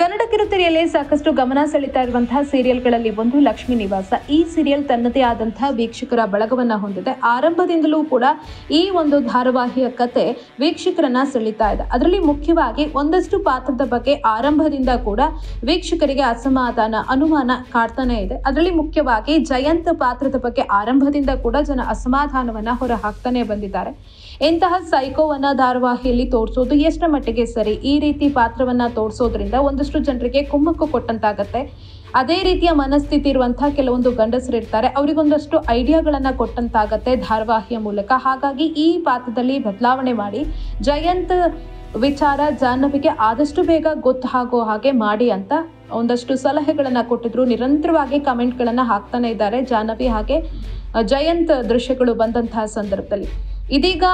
ಕನ್ನಡ ಕಿರುತೆರೆಯಲ್ಲಿ ಸಾಕಷ್ಟು ಗಮನ ಸೆಳೀತಾ ಇರುವಂತಹ ಸೀರಿಯಲ್ಗಳಲ್ಲಿ ಒಂದು ಲಕ್ಷ್ಮೀ ನಿವಾಸ. ಈ ಸೀರಿಯಲ್ ತನ್ನದೇ ಆದಂತಹ ವೀಕ್ಷಕರ ಬಳಗವನ್ನ ಹೊಂದಿದೆ. ಆರಂಭದಿಂದಲೂ ಕೂಡ ಈ ಒಂದು ಧಾರಾವಾಹಿಯ ಕತೆ ವೀಕ್ಷಕರನ್ನ ಸೆಳೀತಾ ಇದೆ. ಅದರಲ್ಲಿ ಮುಖ್ಯವಾಗಿ ಒಂದಷ್ಟು ಪಾತ್ರದ ಬಗ್ಗೆ ಆರಂಭದಿಂದ ಕೂಡ ವೀಕ್ಷಕರಿಗೆ ಅಸಮಾಧಾನ, ಅನುಮಾನ ಕಾಡ್ತಾನೆ ಇದೆ. ಅದರಲ್ಲಿ ಮುಖ್ಯವಾಗಿ ಜಯಂತ್ ಪಾತ್ರದ ಬಗ್ಗೆ ಆರಂಭದಿಂದ ಕೂಡ ಜನ ಅಸಮಾಧಾನವನ್ನ ಹೊರ ಹಾಕ್ತಾನೆ ಬಂದಿದ್ದಾರೆ. ಇಂತಹ ಸೈಕೋವನ್ನ ಧಾರಾವಾಹಿಯಲ್ಲಿ ತೋರಿಸೋದು ಎಷ್ಟರ ಮಟ್ಟಿಗೆ ಸರಿ? ಈ ರೀತಿ ಪಾತ್ರವನ್ನ ತೋರಿಸೋದ್ರಿಂದ ಒಂದಷ್ಟು ಜನರಿಗೆ ಕುಮ್ಮಕ್ಕು ಕೊಟ್ಟಂತಾಗತ್ತೆ. ಅದೇ ರೀತಿಯ ಮನಸ್ಥಿತಿ ಇರುವಂತಹ ಕೆಲವೊಂದು ಗಂಡಸರು ಇರ್ತಾರೆ, ಅವರಿಗೊಂದಷ್ಟು ಐಡಿಯಾಗಳನ್ನ ಕೊಟ್ಟಂತಾಗತ್ತೆ ಧಾರಾವಾಹಿಯ ಮೂಲಕ. ಹಾಗಾಗಿ ಈ ಪಾತ್ರದಲ್ಲಿ ಬದಲಾವಣೆ ಮಾಡಿ ಜಯಂತ್ ವಿಚಾರ ಜಾಹ್ನವಿಗೆ ಆದಷ್ಟು ಬೇಗ ಗೊತ್ತಾಗೋ ಹಾಗೆ ಮಾಡಿ ಅಂತ ಒಂದಷ್ಟು ಸಲಹೆಗಳನ್ನ ಕೊಟ್ಟಿದ್ರು. ನಿರಂತರವಾಗಿ ಕಮೆಂಟ್ಗಳನ್ನ ಹಾಕ್ತಾನೆ ಇದ್ದಾರೆ ಜಾಹ್ನವಿ ಹಾಗೆ ಜಯಂತ್ ದೃಶ್ಯಗಳು ಬಂದಂತಹ ಸಂದರ್ಭದಲ್ಲಿ. ಇದೀಗ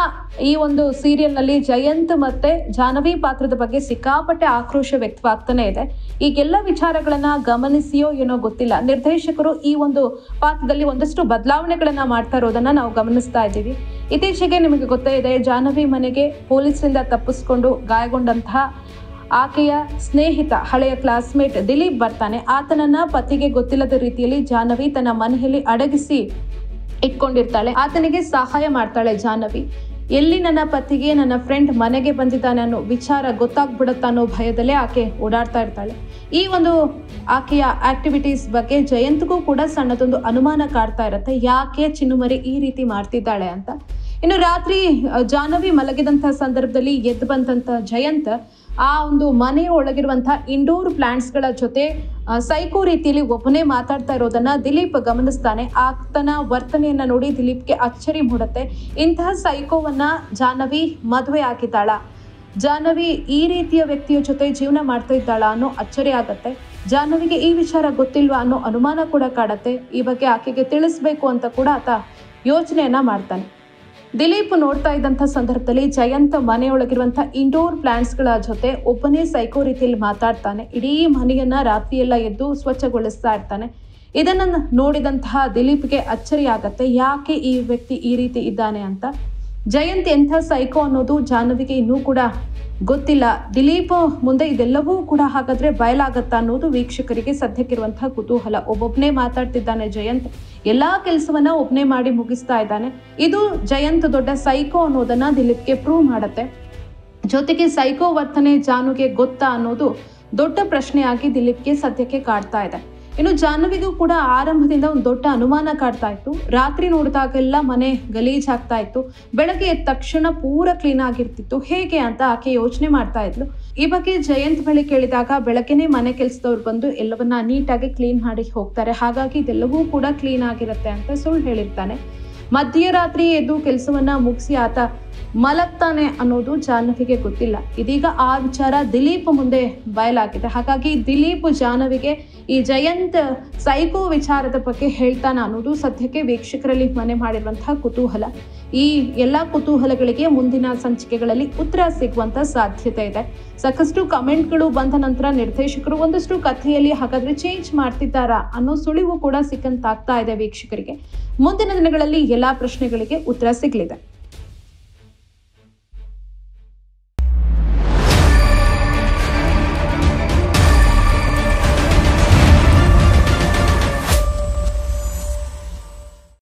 ಈ ಒಂದು ಸೀರಿಯಲ್ ನಲ್ಲಿ ಜಯಂತ್ ಮತ್ತೆ ಜಾಹ್ನವಿ ಪಾತ್ರದ ಬಗ್ಗೆ ಸಿಕ್ಕಾಪಟ್ಟೆ ಆಕ್ರೋಶ ವ್ಯಕ್ತವಾಗ್ತಾನೆ ಇದೆ. ಈಗೆಲ್ಲ ವಿಚಾರಗಳನ್ನ ಗಮನಿಸಿಯೋ ಏನೋ ಗೊತ್ತಿಲ್ಲ, ನಿರ್ದೇಶಕರು ಈ ಒಂದು ಪಾತ್ರದಲ್ಲಿ ಒಂದಷ್ಟು ಬದಲಾವಣೆಗಳನ್ನ ಮಾಡ್ತಾ ಇರೋದನ್ನ ನಾವು ಗಮನಿಸ್ತಾ ಇದ್ದೀವಿ. ಇತ್ತೀಚೆಗೆ ನಿಮಗೆ ಗೊತ್ತೇ ಇದೆ, ಜಾಹ್ನವಿ ಮನೆಗೆ ಪೊಲೀಸರಿಂದ ತಪ್ಪಿಸ್ಕೊಂಡು ಗಾಯಗೊಂಡಂತಹ ಆಕೆಯ ಸ್ನೇಹಿತ, ಹಳೆಯ ಕ್ಲಾಸ್ಮೇಟ್ ದಿಲೀಪ್ ಬರ್ತಾನೆ. ಆತನನ್ನ ಪತಿಗೆ ಗೊತ್ತಿಲ್ಲದ ರೀತಿಯಲ್ಲಿ ಜಾಹ್ನವಿ ತನ್ನ ಮನೆಯಲ್ಲಿ ಅಡಗಿಸಿ ಇಟ್ಕೊಂಡಿರ್ತಾಳೆ. ಆತನಿಗೆ ಸಹಾಯ ಮಾಡ್ತಾಳೆ ಜಾಹ್ನವಿ. ಎಲ್ಲಿ ನನ್ನ ಪತಿಗೆ ನನ್ನ ಫ್ರೆಂಡ್ ಮನೆಗೆ ಬಂದಿದ್ದಾನೆ ಅನ್ನೋ ವಿಚಾರ ಗೊತ್ತಾಗ್ಬಿಡುತ್ತಾ ಅನ್ನೋ ಭಯದಲ್ಲೇ ಆಕೆ ಓಡಾಡ್ತಾ ಇರ್ತಾಳೆ. ಈ ಒಂದು ಆಕೆಯ ಆಕ್ಟಿವಿಟೀಸ್ ಬಗ್ಗೆ ಜಯಂತ್ಗೂ ಕೂಡ ಸಣ್ಣದೊಂದು ಅನುಮಾನ ಕಾಡ್ತಾ ಇರುತ್ತೆ, ಯಾಕೆ ಚಿನ್ನುಮರಿ ಈ ರೀತಿ ಮಾಡ್ತಿದ್ದಾಳೆ ಅಂತ. ಇನ್ನು ರಾತ್ರಿ ಜಾಹ್ನವಿ ಮಲಗಿದಂತಹ ಸಂದರ್ಭದಲ್ಲಿ ಎದ್ದು ಬಂದಂತ ಜಯಂತ್ ಆ ಒಂದು ಮನೆಯ ಒಳಗಿರುವಂತಹ ಇಂಡೋರ್ ಪ್ಲಾಂಟ್ಸ್ ಗಳ ಜೊತೆ ಸೈಕೋ ರೀತಿಯಲ್ಲಿ ಒಬ್ಬನೇ ಮಾತಾಡ್ತಾ ಇರೋದನ್ನ ದಿಲೀಪ್ ಗಮನಿಸ್ತಾನೆ. ಆತನ ವರ್ತನೆಯನ್ನ ನೋಡಿ ದಿಲೀಪ್ಗೆ ಅಚ್ಚರಿ ಮೂಡುತ್ತೆ. ಇಂತಹ ಸೈಕೋವನ್ನ ಜಾಹ್ನವಿ ಮದುವೆ ಆಗಿದ್ದಾಳ, ಜಾಹ್ನವಿ ಈ ರೀತಿಯ ವ್ಯಕ್ತಿಯ ಜೊತೆ ಜೀವನ ಮಾಡ್ತಾ ಇದ್ದಾಳ ಅನ್ನೋ ಅಚ್ಚರಿ ಆಗತ್ತೆ. ಜಾಹ್ನವಿಗೆ ಈ ವಿಚಾರ ಗೊತ್ತಿಲ್ವಾ ಅನ್ನೋ ಅನುಮಾನ ಕೂಡ ಕಾಡತ್ತೆ. ಈ ಬಗ್ಗೆ ಆಕೆಗೆ ತಿಳಿಸ್ಬೇಕು ಅಂತ ಕೂಡ ಆತ ಯೋಚನೆಯನ್ನ ಮಾಡ್ತಾನೆ. ದಿಲೀಪ್ ನೋಡ್ತಾ ಇದ್ದಂಥ ಸಂದರ್ಭದಲ್ಲಿ ಜಯಂತ್ ಮನೆಯೊಳಗಿರುವಂತಹ ಇಂಡೋರ್ ಪ್ಲಾಂಟ್ಸ್ ಗಳ ಜೊತೆ ಒಬ್ಬನೇ ಸೈಕೋ ರೀತಿಯಲ್ಲಿ ಮಾತಾಡ್ತಾನೆ. ಇಡೀ ಮನೆಯನ್ನ ರಾತ್ರಿಯೆಲ್ಲ ಎದ್ದು ಸ್ವಚ್ಛಗೊಳಿಸ್ತಾ ಇರ್ತಾನೆ. ಇದನ್ನ ನೋಡಿದಂತಹ ದಿಲೀಪ್ಗೆ ಅಚ್ಚರಿ ಆಗತ್ತೆ, ಯಾಕೆ ಈ ವ್ಯಕ್ತಿ ಈ ರೀತಿ ಇದ್ದಾನೆ ಅಂತ. ಜಯಂತ್ ಎಂಥ ಸೈಕೋ ಅನ್ನೋದು ಜಾಹ್ನವಿಗೆ ಇನ್ನೂ ಕೂಡ ಗೊತ್ತಿಲ್ಲ. ದಿಲೀಪ್ ಮುಂದೆ ಇದೆಲ್ಲವೂ ಕೂಡ ಹಾಗಾದ್ರೆ ಬಯಲಾಗತ್ತಾ ಅನ್ನೋದು ವೀಕ್ಷಕರಿಗೆ ಸದ್ಯಕ್ಕಿರುವಂತಹ ಕುತೂಹಲ. ಒಬ್ಬೊಬ್ಬನೇ ಮಾತಾಡ್ತಿದ್ದಾನೆ ಜಯಂತ್, ಎಲ್ಲಾ ಕೆಲಸವನ್ನ ಒಬ್ಬನೇ ಮಾಡಿ ಮುಗಿಸ್ತಾ ಇದ್ದಾನೆ. ಇದು ಜಯಂತ್ ದೊಡ್ಡ ಸೈಕೋ ಅನ್ನೋದನ್ನ ದಿಲೀಪ್ಗೆ ಪ್ರೂವ್ ಮಾಡುತ್ತೆ. ಜೊತೆಗೆ ಸೈಕೋ ವರ್ತನೆ ಜಾನುಗೆ ಗೊತ್ತಾ ಅನ್ನೋದು ದೊಡ್ಡ ಪ್ರಶ್ನೆಯಾಗಿ ದಿಲೀಪ್ಗೆ ಸದ್ಯಕ್ಕೆ ಕಾಡ್ತಾ ಇದೆ. ಇನ್ನು ಜಾಹ್ನವಿಗೂ ಕೂಡ ಆರಂಭದಿಂದ ಒಂದು ದೊಡ್ಡ ಅನುಮಾನ ಕಾಡ್ತಾ ಇತ್ತು. ರಾತ್ರಿ ನೋಡಿದಾಗೆಲ್ಲ ಮನೆ ಗಲೀಜ್ ಆಗ್ತಾ ಇತ್ತು, ಬೆಳಗ್ಗೆ ಎದ್ದ ತಕ್ಷಣ ಪೂರ ಕ್ಲೀನ್ ಆಗಿರ್ತಿತ್ತು, ಹೇಗೆ ಅಂತ ಆಕೆ ಯೋಚನೆ ಮಾಡ್ತಾ ಇದ್ಲು. ಈ ಬಗ್ಗೆ ಜಯಂತ್ ಬಳಿ ಕೇಳಿದಾಗ ಬೆಳಗ್ಗೆನೆ ಮನೆ ಕೆಲಸದವ್ರು ಬಂದು ಎಲ್ಲವನ್ನ ನೀಟಾಗಿ ಕ್ಲೀನ್ ಮಾಡಿ ಹೋಗ್ತಾರೆ, ಹಾಗಾಗಿ ಇದೆಲ್ಲವೂ ಕೂಡ ಕ್ಲೀನ್ ಆಗಿರುತ್ತೆ ಅಂತ ಸುಳ್ಳು ಹೇಳಿರ್ತಾನೆ. ಮಧ್ಯರಾತ್ರಿ ಎದ್ದು ಕೆಲಸವನ್ನ ಮುಗಿಸಿ ಆತ ಮಲಗ್ತಾನೆ ಅನ್ನೋದು ಜಾಹ್ನವಿಗೆ ಗೊತ್ತಿಲ್ಲ. ಇದೀಗ ಆ ವಿಚಾರ ದಿಲೀಪ್ ಮುಂದೆ ಬಯಲಾಗಿದೆ. ಹಾಗಾಗಿ ದಿಲೀಪ್ ಜಾಹ್ನವಿಗೆ ಈ ಜಯಂತ್ ಸೈಕೋ ವಿಚಾರದ ಬಗ್ಗೆ ಹೇಳ್ತಾನ ಅನ್ನೋದು ಸದ್ಯಕ್ಕೆ ವೀಕ್ಷಕರಲ್ಲಿ ಮನೆ ಮಾಡಿರುವಂತಹ ಕುತೂಹಲ. ಈ ಎಲ್ಲಾ ಕುತೂಹಲಗಳಿಗೆ ಮುಂದಿನ ಸಂಚಿಕೆಗಳಲ್ಲಿ ಉತ್ತರ ಸಿಗುವಂತ ಸಾಧ್ಯತೆ ಇದೆ. ಸಾಕಷ್ಟು ಕಮೆಂಟ್ಗಳು ಬಂದ ನಂತರ ನಿರ್ದೇಶಕರು ಒಂದಷ್ಟು ಕಥೆಯಲ್ಲಿ ಹಾಗಾದ್ರೆ ಚೇಂಜ್ ಮಾಡ್ತಿದ್ದಾರಾ ಅನ್ನೋ ಸುಳಿವು ಕೂಡ ಸಿಕ್ಕಂತಾಗ್ತಾ ಇದೆ ವೀಕ್ಷಕರಿಗೆ. ಮುಂದಿನ ದಿನಗಳಲ್ಲಿ ಎಲ್ಲಾ ಪ್ರಶ್ನೆಗಳಿಗೆ ಉತ್ತರ ಸಿಗಲಿದೆ.